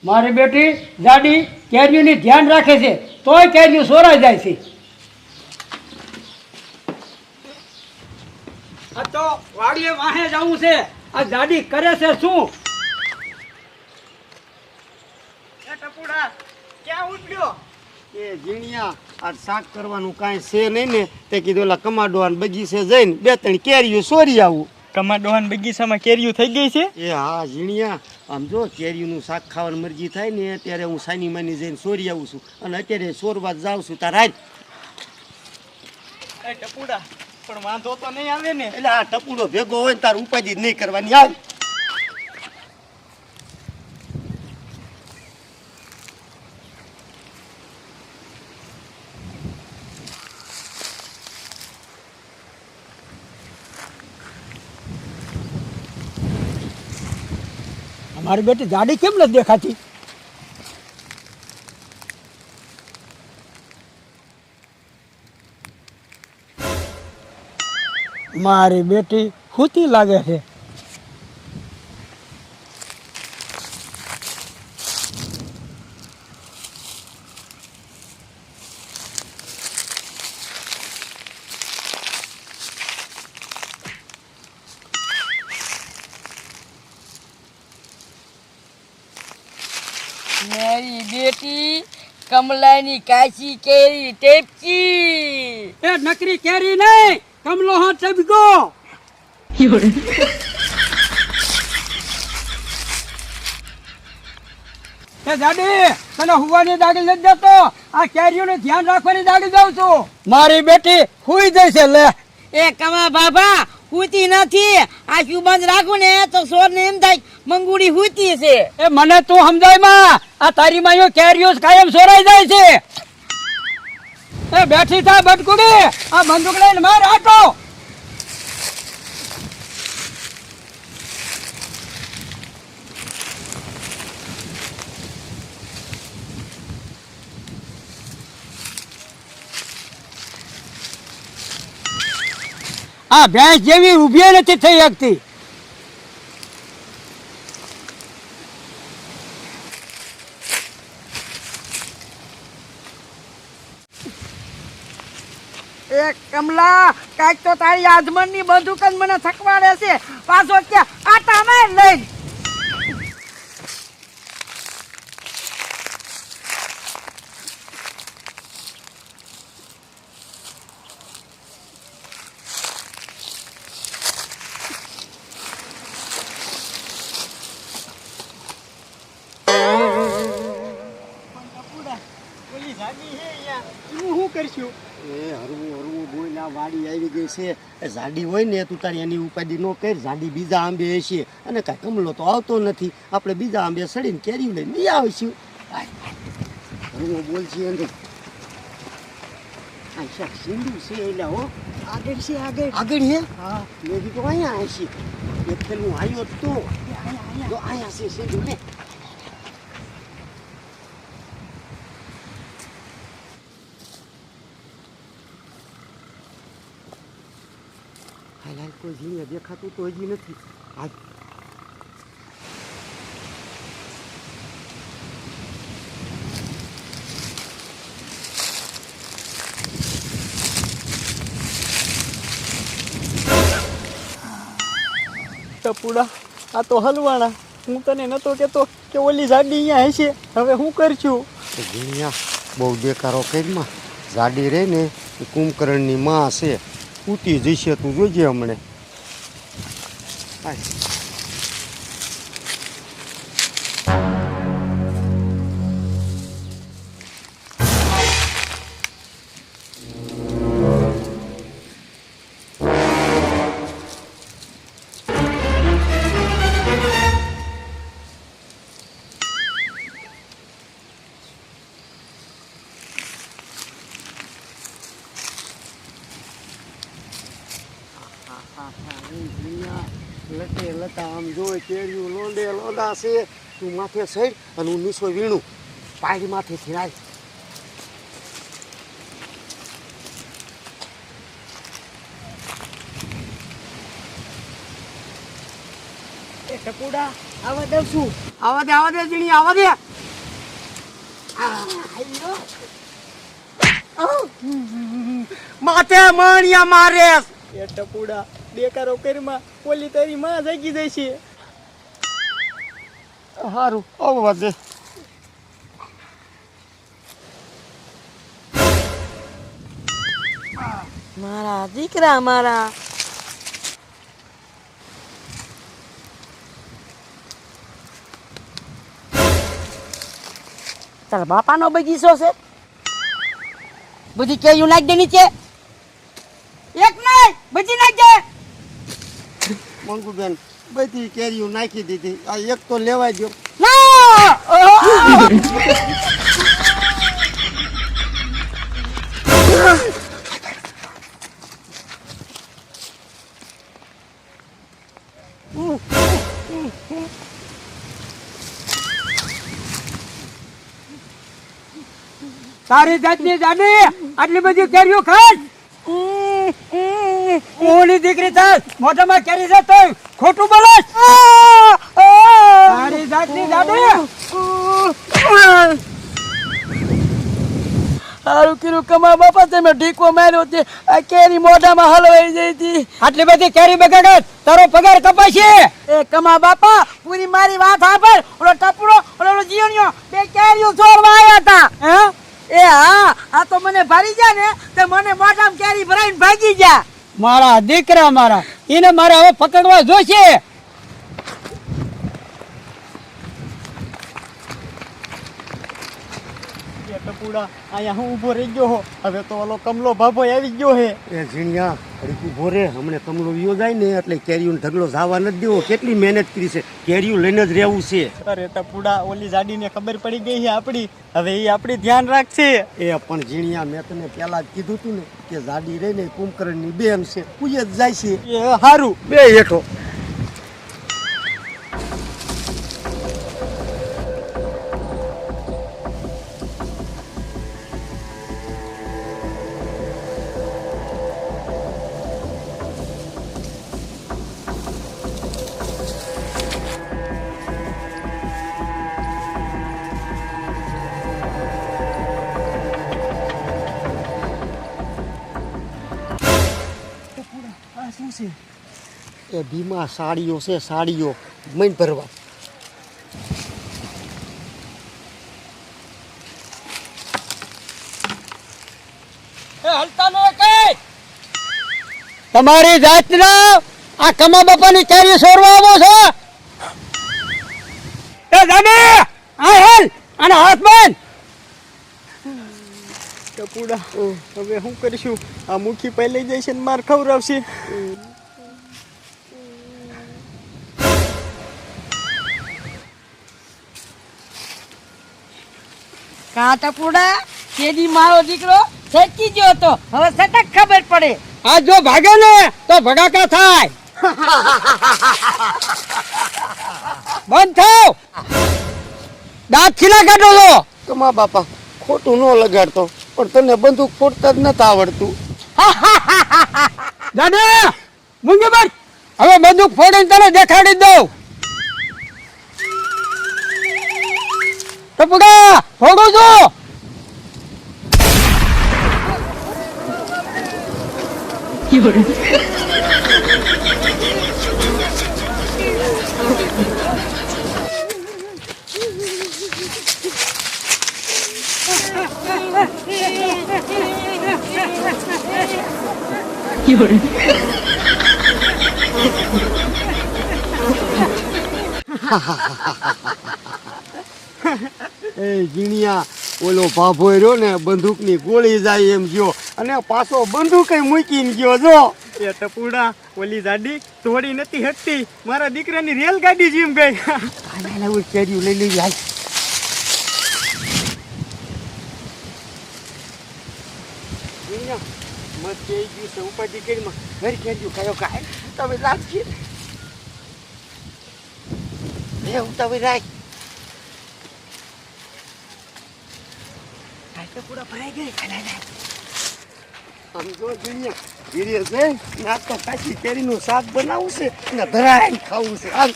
મારી બેટી જાડી કેરીઓની ધ્યાન રાખે છે તોય કેરીઓ સોરાઈ જાય છે. આ તો વાડીએ વાહે જવું છે. આ જાડી કરે છે શું? એ ટપુડા ક્યાં ઉઠ્યો? એ ઝીણિયા આ શાક કરવાનું કાંઈ છે નહીં ને તે કીધું ઓલા કમાડોવાન બગીચે જઈને 2-3 કેરીઓ સોરી આવું. કમાડોહાન બગીચામાં કેરીઓ થઈ ગઈ છે? એ હા ઝીણિયા, આમ જો કેરીઓનું શાક ખાવાની મરજી થાય ને ત્યારે હું સાની માની જઈને સોરી આવું છું અને અત્યારે સોરવા જાઉં છું તાર હાલ. એ ટપુડા પણ વાંધો તો નહીં આવે ને? એટલે આ ટપુડો ભેગો હોય ને તાર ઉપાધિ જ નહીં કરવાની. હાલ મારી બેટી જાડી કેમ નથી દેખાતી? મારી બેટી સૂતી લાગે છે. मेरी बेटी कमलानी काशी केरी टेपची એ નકરી કેરી નહીં, કમલો હાથ ટબકો. એ જાડી તને હુવાની દાડી નથી દેતો, આ કેરીઓનું ધ્યાન રાખવાની દાડી દઉં છું. મારી બેટી હુઈ જશે. લે એ કમા બાબા હુતી નથી. આ શું બંધ રાખું ને તો સોર ને એમ થાય મંગુડી હુતી છે. એ મને તું સમજાય માં, આ તારી માં કેરીઓ કાયમ સોરાઈ જાય છે. એ બેઠી થા બટકુડી, આ બંદૂક લઈને માર આટો. આ ભેંસ જેવી ઊભી નથી થઈ શકતી. એ કમલા કાંઈક તો તારી આજમન ની બંદૂક જ મને થકવાડે છે. પાછો ત્યાં આટા માર લઈ. ઓલી જાડી છે અહીંયા, એનું શું કરશું? એ હરવું બોલ, આ વાડી આવી ગઈ છે. એ જાડી હોય ને તું તારી એની ઉપાધિ ન કર. જાડી બીજા આંબે હશે અને કાંઈ કમલો તો આવતો નથી. આપણે બીજા આંબે સડીને કેરી લઈને નહીં આવીશું. હરવું બોલ છે અંદર. આ શાક સિંધુ છે એટલે હો આગળ છે આગળ. આગળ હે? હા મેં કીધું અહીંયા હશે. એક પેલું આવ્યો તો અહીંયા છે સિંધુ ને. હાલ કોઈ જીને દેખાતું તો હજી નથી. હાલ ટપુડા આ તો હલવાણા. હું તને નતો કેતો કે ઓલી જાડી અહીંયા હશે. હવે શું કરશું? જીણિયા બહુ દેકારો કરીમાં. જાડી રહે ને એ કુંભકર્ણની માં છે. ઉતી જશે તું જોજે હમણે. લટે લટા આમ જોઈ કેળિયું લોંડે લોંડા છે. તું માથે સઈડ અને હું નીચો વીણું પાડી માથે ફેરાય. એ ટપુડા આવા દઉં છું. આવા દે જીણી આવા દે. માથે મણિયા મારે એ ટપુડા દેકારો કરીમાં ઓલી તારી માં જાગી જાય છે. સારું આવવા દે. મારા દીકરા મારા તારા બાપાનો બગીચો છે. બધી કેયું નાખ દે નીચે. એક નહીં બધી નાખ દે. મંગુબેન બધી કેરીઓ નાખી દીધી. આ એક તો લેવાય દો. ના તારી જાતની જાડી આટલી બધી કેરીઓ ખાય. ઓની દીકરી થાસ મોઢામાં કેરી છે તો ખોટું બોલસ. તારી જાતની જાડી સારું કર્યું કમા બાપા તમે ઢીકો માર્યો તે આ કેરી મોઢામાં હલવાઈ જઈ હતી. આટલી બધી કેરી બગાડત તારો પગાર કપાશે. એ કમા બાપા પૂરી મારી વાત સાંભળ. ઓલો ટપુડો ઓલો જીવણિયો બે કેરીઓ ચોરવા આવ્યા હતા. હે એ હા આ તો મને ભરી ગયા ને તે મને મોઢામાં કેરી ભરાઈને ભાગી ગયા. મારા દીકરા મારા એને મારે હવે પકડવા જોશે. એ ટપુડા અહીંયા હું ઊભો રહી ગયો હો. હવે તો ઓલો કમલો ભાભો આવી ગયો હે. એ ઝીણિયા ઘડીક ઊભો રે. હમણાં કમલો વિયો જાય ને એટલે કેરીઓનો ઢગલો જવા નથી દેવો. કેટલી મહેનત કરી છે. કેરીઓ લઈને જ રહેવું છે. અરે ટપુડા ઓલી જાડીને ખબર પડી ગઈ છે આપણી. હવે એ આપણી ધ્યાન રાખશે. એ પણ ઝીણિયા મેં તને પહેલા જ કીધું તું ને કે જાડી રહીને કુંભકર્ણની બેન છે. પૂજે જ જાય છે. એ હારું બે હેઠો. આ શું છે? એ ભીમા સાડીઓ છે. સાડીઓ મૈન ભરવા. તમારી જાતના આ કમા બાપાની કેરી સોરવા આવો છો. એ જાડી આ હેલ અને હાથ બાંધ. ટપુડા હવે શું કરીશું? આ મુખી પહેલી જાય છે ને માર ખવડાવશે. કા ટપુડા કેદી મારો દીકરો સચી ગયો હતો. હવે સટક ખબર પડે. આ જો ભાગે ને તો ભગાકા થાય. બંધ થાવ. દાંત ખીલા કાઢો છો. કમા બાપા ખોટું ન લગાડતો પણ તને બંદૂક ફોડતા જ નથી આવડતું. દાદા મૂંગી બંધ. હવે બંદૂક ફોડીને તને દેખાડી દઉં. ટપુડા ફોડું છું. એ ઝીણિયા ઓલો ભાભો રહ્યો ને બંદૂકની ગોળી જાય એમ ગયો અને પાછો બંદૂક મૂકીને ગયો. જો એ ટપુડા ઓલી જાડી તોડી નથી હટતી. મારા દીકરાની રેલગાડી જેમ ગઈ. કેરીઓ લઈ લેવી. હાલ મત જઈ ગયું છે ઉપાધિ કરીમાં ઘર કેરીઓ કયો કાય તમે રાખીએ એ ઉતાવી રાખ. પૂરા ભરાઈ ગઈ. આમ જો દુનિયા ધીરે છે ના તો કાચી કેરીનું શાક બનાવવું છે ને ધરાઈને ખાવું છે. હાલ